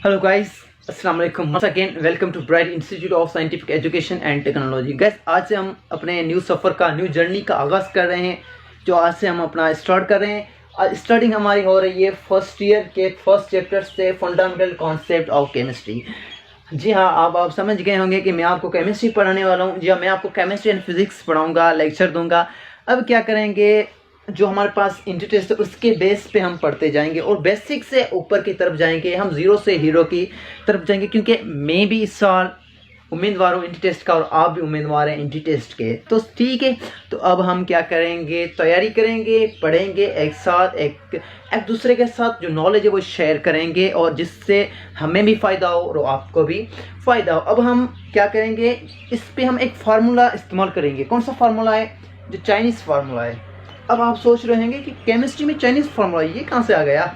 Hello guys, अस्सलाम वालेकुम। Once again welcome to Bright Institute of Scientific Education and Technology. Guys, आज से हम अपने न्यू सफ़र का, न्यू जर्नी का आगाज़ कर रहे हैं, जो आज से हम अपना स्टार्ट कर रहे हैं। आज स्टार्टिंग हमारी हो रही है फर्स्ट ईयर के फर्स्ट चैप्टर से, फंडामेंटल कॉन्सेप्ट ऑफ केमिस्ट्री। जी हाँ, आप समझ गए होंगे कि मैं आपको केमिस्ट्री पढ़ाने वाला हूँ। जी हाँ, मैं आपको केमिस्ट्री एंड फिजिक्स पढ़ाऊँगा, लेक्चर दूँगा। अब क्या करेंगे, जो हमारे पास इंटर टेस्ट है उसके बेस पे हम पढ़ते जाएंगे और बेसिक से ऊपर की तरफ जाएंगे, हम ज़ीरो से हीरो की तरफ जाएंगे। क्योंकि मैं भी इस साल उम्मीदवार हूँ इंटर टेस्ट का और आप भी उम्मीदवार हैं इंटर टेस्ट के, तो ठीक है। तो अब हम क्या करेंगे, तैयारी करेंगे, पढ़ेंगे एक साथ, एक दूसरे के साथ जो नॉलेज है वो शेयर करेंगे, और जिससे हमें भी फ़ायदा हो और आपको भी फ़ायदा हो। अब हम क्या करेंगे, इस पर हम एक फार्मूला इस्तेमाल करेंगे। कौन सा फार्मूला है? जो चाइनीज़ फार्मूला है। अब आप सोच रहे होंगे कि केमिस्ट्री में चाइनीज़ फार्मूला ये कहाँ से आ गया?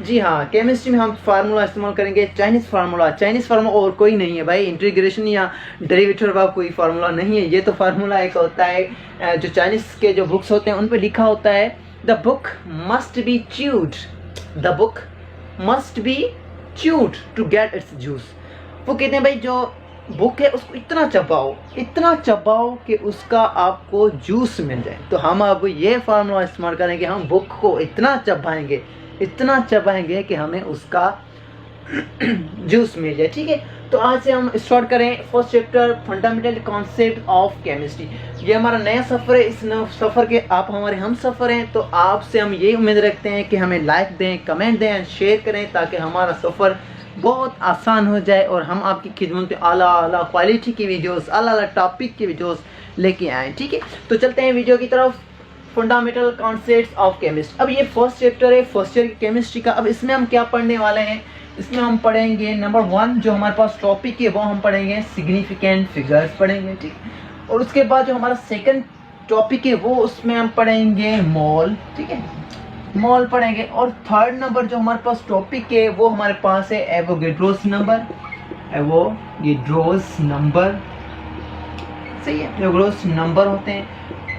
जी हाँ, केमिस्ट्री में हम फार्मूला इस्तेमाल करेंगे चाइनीज़ फार्मूला। चाइनीज़ फार्मूला और कोई नहीं है भाई, इंटीग्रेशन या डेरिवेटिव का कोई फार्मूला नहीं है। ये तो फार्मूला एक होता है, जो चाइनीज़ के जो बुक्स होते हैं उन पर लिखा होता है, the book must be chewed, the book must be chewed to get its juice. वो कहते हैं भाई जो बुक है उसको इतना चबाओ कि उसका आपको जूस मिल जाए। तो हम अब ये फार्मूला इस्तेमाल करेंगे, हम बुक को इतना चबाएंगे कि हमें उसका जूस मिल जाए। ठीक है, तो आज से हम स्टार्ट करें first chapter, fundamental concept of chemistry. ये हमारा नया सफ़र है। इस सफ़र के आप हमारे हम सफ़र हैं, तो आपसे हम ये उम्मीद रखते हैं कि हमें लाइक दें, कमेंट दें, शेयर करें, ताकि हमारा सफ़र बहुत आसान हो जाए और हम आपकी खिदमत में आला क्वालिटी की वीडियोस, आला टॉपिक की वीडियोस लेके आएँ। ठीक है, तो चलते हैं वीडियो की तरफ। Fundamental concepts of chemistry. अब ये फर्स्ट चैप्टर है फर्स्ट ईयर की केमिस्ट्री का। अब इसमें हम क्या पढ़ने वाले हैं? इसमें हम पढ़ेंगे नंबर 1 जो हमारे पास टॉपिक है वो हम पढ़ेंगे सिग्निफिकेंट फिगर्स पढ़ेंगे। ठीक, और उसके बाद जो हमारा सेकंड टॉपिक है वो उसमें हम पढ़ेंगे मोल। ठीक है, मोल पढ़ेंगे। और थर्ड नंबर जो हमारे पास टॉपिक है वो हमारे पास है एवोगैड्रोस नंबर। एवोगैड्रोस नंबर, सही है, एवोगैड्रोस नंबर होते हैं।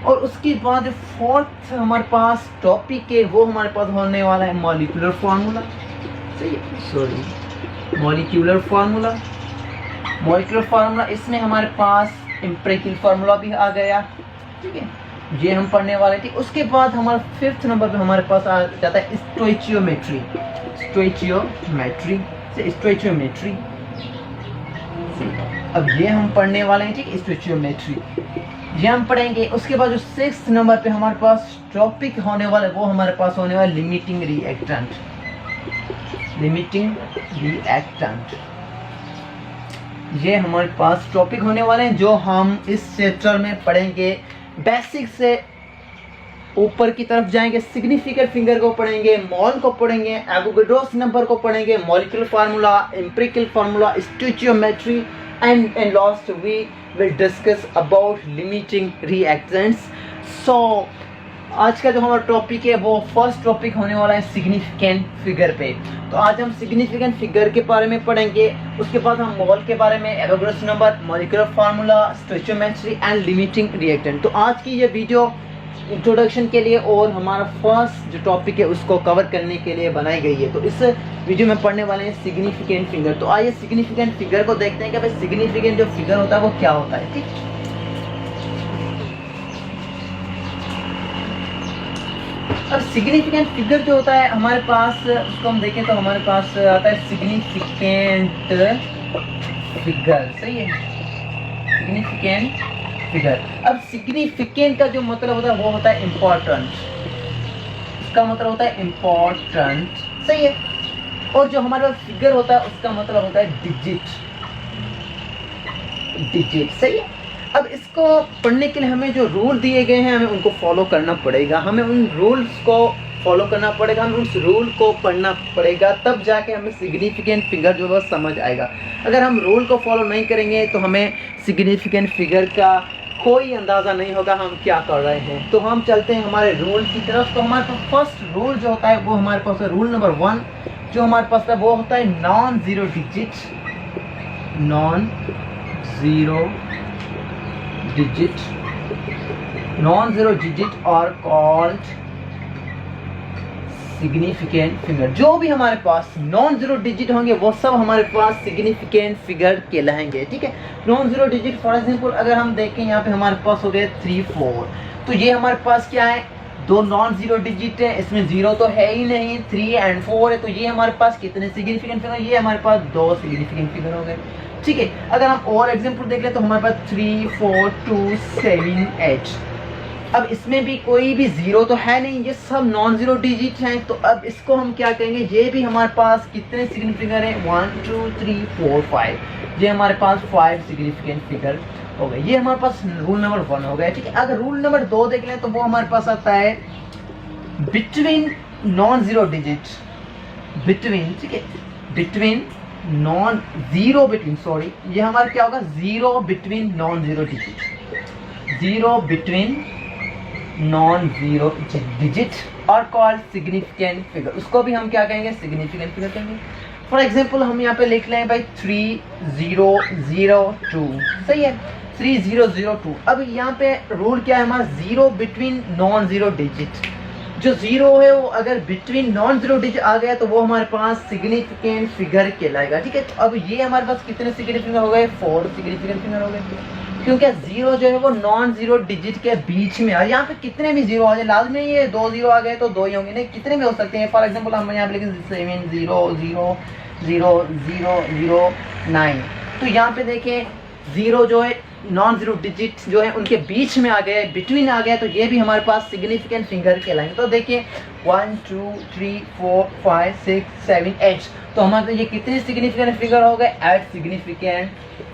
और उसके बाद फोर्थ हमारे पास टॉपिक है वो हमारे पास होने वाला है मॉलिक्यूलर फार्मूला। सही है, सॉरी, मॉलिक्यूलर फार्मूला। इसमें हमारे पास एम्पिरिकल फार्मूला भी आ गया। ठीक है, ये हम पढ़ने वाले थे। उसके बाद हमारा फिफ्थ नंबर पे हमारे पास आ जाता है स्टोइचियोमेट्री। अब ये हम पढ़ने वाले हैं। ठीक, स्टोइचियोमेट्री ये हम पढ़ेंगे। उसके बाद जो सिक्स्थ नंबर पे हमारे पास टॉपिक होने वाला है वो हमारे पास होने वाला लिमिटिंग रिएक्टेंट। ये हमारे पास टॉपिक होने वाले हैं जो हम इस चैप्टर में पढ़ेंगे। बेसिक से ऊपर की तरफ जाएंगे, सिग्निफिकेंट फिंगर को पढ़ेंगे, मोल को पढ़ेंगे, एवोगैड्रोस नंबर को पढ़ेंगे, molecular formula, empirical formula, stoichiometry, and last we will discuss about limiting reactants. So आज का जो हमारा टॉपिक है वो फर्स्ट टॉपिक होने वाला है सिग्निफिकेंट फिगर पे। तो आज हम सिग्निफिकेंट फिगर के बारे में पढ़ेंगे। उसके बाद हम मोल के बारे में, Avogadro's number, molecular formula, stoichiometry and limiting reactant. तो आज की ये वीडियो इंट्रोडक्शन के लिए और हमारा फर्स्ट जो टॉपिक है उसको कवर करने के लिए बनाई गई है। तो इस वीडियो में पढ़ने वाले हैं सिग्निफिकेंट फिगर। तो आइए सिग्निफिकेंट फिगर को देखते हैं कि भाई सिग्निफिकेंट जो फिगर होता है वो क्या होता है। ठीक, अब सिग्निफिकेंट फिगर जो होता है हमारे पास, उसको हम देखें तो हमारे पास आता है सिग्निफिकेंट फिगर। सही है, सिग्निफिकेंट फिगर। अब सिग्निफिकेंट का जो मतलब होता है वो होता है इम्पोर्टेंट। इसका मतलब होता है इम्पोर्टेंट, सही है। और जो हमारे पास फिगर होता है उसका मतलब होता है डिजिट, सही है। अब इसको पढ़ने के लिए हमें जो रूल दिए गए हैं हमें उनको फॉलो करना पड़ेगा, हमें उन रूल्स को फॉलो करना पड़ेगा, हमें उस रूल को पढ़ना पड़ेगा, तब जाके हमें सिग्निफिकेंट फिगर जो है समझ आएगा। अगर हम रूल को फॉलो नहीं करेंगे तो हमें सिग्निफिकेंट फिगर का कोई अंदाज़ा नहीं होगा हम क्या कर रहे हैं। तो हम चलते हैं हमारे रूल की तरफ। तो हमारे पास फर्स्ट रूल जो होता है वो हमारे पास है रूल नंबर 1 जो हमारे पास है वो होता है नॉन ज़ीरो डिजिट और कॉल्ड सिग्निफिकेंट फिगर। जो भी हमारे पास नॉन जीरो डिजिट होंगे वो सब हमारे पास सिग्निफिकेंट फिगर कहलाएंगे, ठीक है। Non zero digit for example अगर हम देखें यहाँ पे हमारे पास हो गए 3 4, तो ये हमारे पास क्या है, दो नॉन जीरो डिजिट है, इसमें जीरो तो है ही नहीं, 3 और 4 है, तो ये हमारे पास कितने सिग्निफिकेंट फिगर, ये हमारे पास 2 सिग्निफिकेंट फिगर हो गए, ठीक है। अगर हम और एग्जांपल देख ले तो हमारे पास 3 4 2 7 8। अब इसमें भी कोई भी जीरो तो है नहीं, ये सब नॉन जीरो डिजिट हैं, तो अब इसको हम क्या कहेंगे, ये भी हमारे पास कितने सिग्निफिकेंट फिगर है, 1 2 3 4 5, ये हमारे पास 5 सिग्निफिकेंट फिगर हो गए। ये हमारे पास रूल नंबर 1 हो गया, ठीक है। अगर रूल नंबर 2 देख लें तो वो हमारे पास आता है between non zero digit, between, ठीक है, between non zero between, sorry ये हमारा क्या होगा, zero between non zero digit, zero between non zero digit और कॉल्ड सिग्निफिकेंट फिगर, उसको भी हम क्या कहेंगे, सिग्निफिकेंट फिगर कहेंगे। फॉर एग्जांपल हम यहाँ पे लिख लें भाई 3002, सही है, 3002। अब यहाँ पे रूल क्या है हमारा, zero between non zero digit, जो जीरो है वो अगर बिटवीन नॉन जीरो डिजिट आ गया तो वो हमारे पास सिग्निफिकेंट फिगर कहलाएगा, ठीक है। तो अब ये हमारे पास कितने सिग्निफिकेंट फिगर हो गए, 4 सिग्निफिकेंट फिगर हो गए, क्योंकि जीरो जो है वो नॉन जीरो डिजिट के बीच में है। यहाँ पे कितने भी जीरो आ जाए, लाजमी नहीं है 2 जीरो आ गए तो 2 ही होंगे, नहीं कितने भी हो सकते हैं। फॉर एग्जांपल हम यहाँ पे लिखें 7 0 0 0 0 0 9, तो यहाँ पे देखें जीरो जो है नॉन जीरो डिजिट जो है उनके बीच में आ गए, बिटवीन आ गया, तो ये भी हमारे पास सिग्निफिकेंट फिगर कहलाएंगे। तो देखिए 1 2 3 4 5 6 7 8, तो हमारे ये कितने सिग्निफिकेंट फिगर हो गए, 8 सिग्निफिकेंट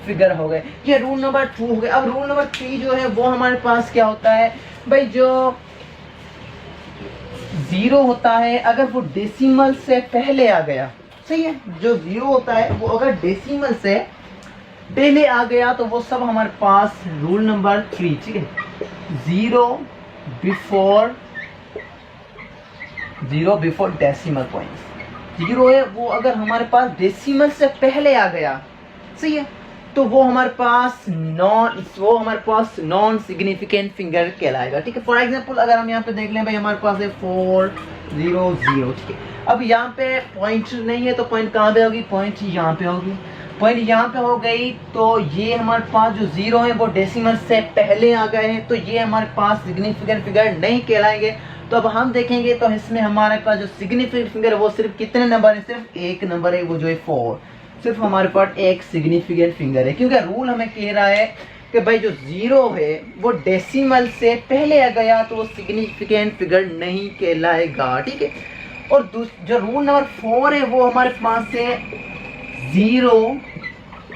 फिगर हो गए। ये रूल नंबर 2 हो गया। अब रूल नंबर 3 जो है वो हमारे पास क्या होता है भाई, जो जीरो होता है अगर वो डेसिमल से पहले आ गया, सही है, जो जीरो होता है वो अगर डेसिमल से पहले आ गया तो वो सब हमारे पास रूल नंबर 3, ठीक है, zero before decimal point. Zero है वो अगर हमारे पास डेसिमल से पहले आ गया, सही है, तो वो हमारे पास नॉन सिग्निफिकेंट फिगर कहलाएगा, ठीक है। फॉर एग्जांपल अगर हम यहाँ पे देख लें भाई हमारे पास है 4 0 0, ठीक है। अब यहाँ पे पॉइंट नहीं है तो पॉइंट कहाँ पे होगी, पॉइंट यहाँ पे होगी, पॉइंट यहाँ पे हो गई, तो ये हमारे पास जो जीरो है वो डेसिमल से पहले आ गए हैं, तो ये हमारे पास सिग्निफिकेंट फिगर नहीं कहलाएंगे। तो अब हम देखेंगे तो इसमें हमारे पास जो सिग्निफिकेंट फिगर है वो सिर्फ कितने नंबर है, सिर्फ एक नंबर है, वो जो है 4, सिर्फ हमारे पास एक सिग्निफिकेंट फिगर है, क्योंकि रूल हमें कह रहा है कि भाई जो जीरो है वो डेसिमल से पहले आ गया तो वो सिग्निफिकेंट फिगर नहीं कहलाएगा, ठीक है। और जो रूल नंबर 4 है वो हमारे पास है जीरो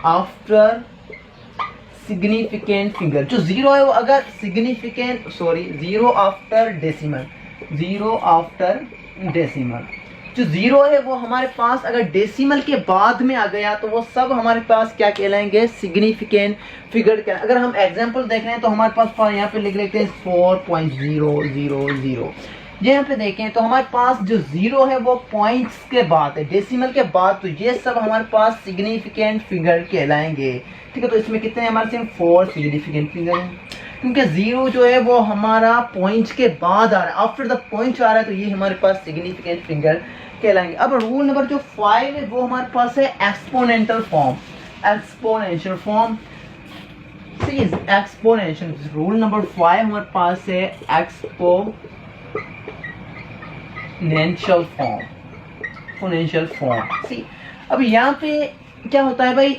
आफ्टर सिग्निफिकेंट फिगर। जो जीरो है वो अगर significant, sorry zero after decimal, zero after decimal, जो जीरो है वो हमारे पास अगर डेसिमल के बाद में आ गया तो वो सब हमारे पास क्या कहलाएंगे, सिग्निफिकेंट फिगर कहलाएंगे। अगर हम एग्जांपल देख रहे हैं तो हमारे पास यहाँ पे लिख लेते हैं 4.000। यहाँ पे देखें तो हमारे पास जो जीरो है वो पॉइंट्स के बाद है, डेसिमल के बाद, तो ये सब हमारे पास सिग्निफिकेंट फिगर कहलाएंगे, ठीक है। तो इसमें कितने हमारे सिर्फ 4 सिग्निफिकेंट फिगर हैं, क्योंकि जीरो जो है वो हमारा पॉइंट के बाद आ रहा है, आफ्टर द पॉइंट आ रहा है, तो ये हमारे पास सिग्निफिकेंट फिगर कहलाएंगे। अब रूल नंबर जो 5 है वो हमारे पास है एक्सपोनेंशियल फॉर्म, एक्सपोनेंशियल फॉर्म, सही है, एक्सपोनेंशियल। रूल नंबर 5 हमारे पास है एक्सपोनेंशियल फॉर्म, एक्सपोनेंशियल फॉर्म, सी। अब यहाँ पे क्या होता है भाई,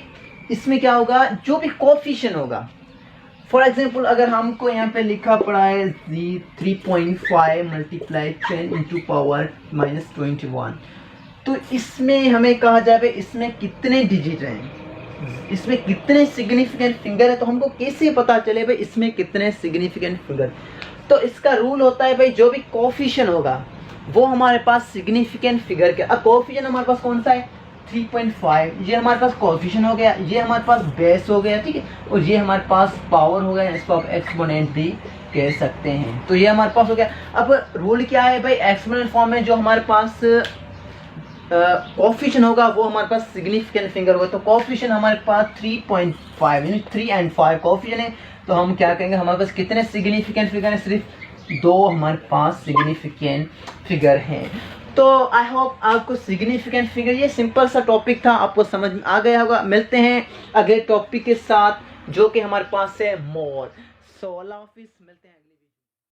इसमें क्या होगा, जो भी कोएफिशिएंट होगा, फॉर एग्जांपल अगर हमको यहाँ पे लिखा पड़ा है 3.5 मल्टीप्लाई 10 इंटू पावर -21, तो इसमें हमें कहा जाए भाई इसमें कितने डिजिट हैं, इसमें कितने सिग्निफिकेंट फिगर है, तो हमको कैसे पता चले भाई इसमें कितने सिग्निफिकेंट फिगर। तो इसका रूल होता है भाई जो भी कोएफिशिएंट होगा वो हमारे पास सिग्निफिकेंट फिगर के। अब कोएफिशिएंट हमारे पास कौन सा है, 3.5, ये हमारे पास कोएफिशिएंट हो गया, ये हमारे पास बेस हो गया, ठीक है, और ये हमारे पास पावर हो गया, इसको आप एक्सपोनेंट भी कह सकते हैं। तो ये हमारे पास हो गया। अब रूल क्या है भाई, एक्सपोनेंट फॉर्म में जो हमारे पास कोएफिशिएंट होगा वो हमारे पास सिग्निफिकेंट फिगर होगा। तो कोएफिशिएंट हमारे पास 3.5 यानी 3 और 5 कोएफिशिएंट है, तो हम क्या कहेंगे हमारे पास कितने सिग्निफिकेंट फिगर है, सिर्फ 2 हमारे पास सिग्निफिकेंट फिगर हैं। तो आई होप आपको सिग्निफिकेंट फिगर, ये सिंपल सा टॉपिक था, आपको समझ में आ गया होगा। मिलते हैं अगले टॉपिक के साथ जो कि हमारे पास है मोर। सो अल्लाह हाफिज़, मिलते हैं अगले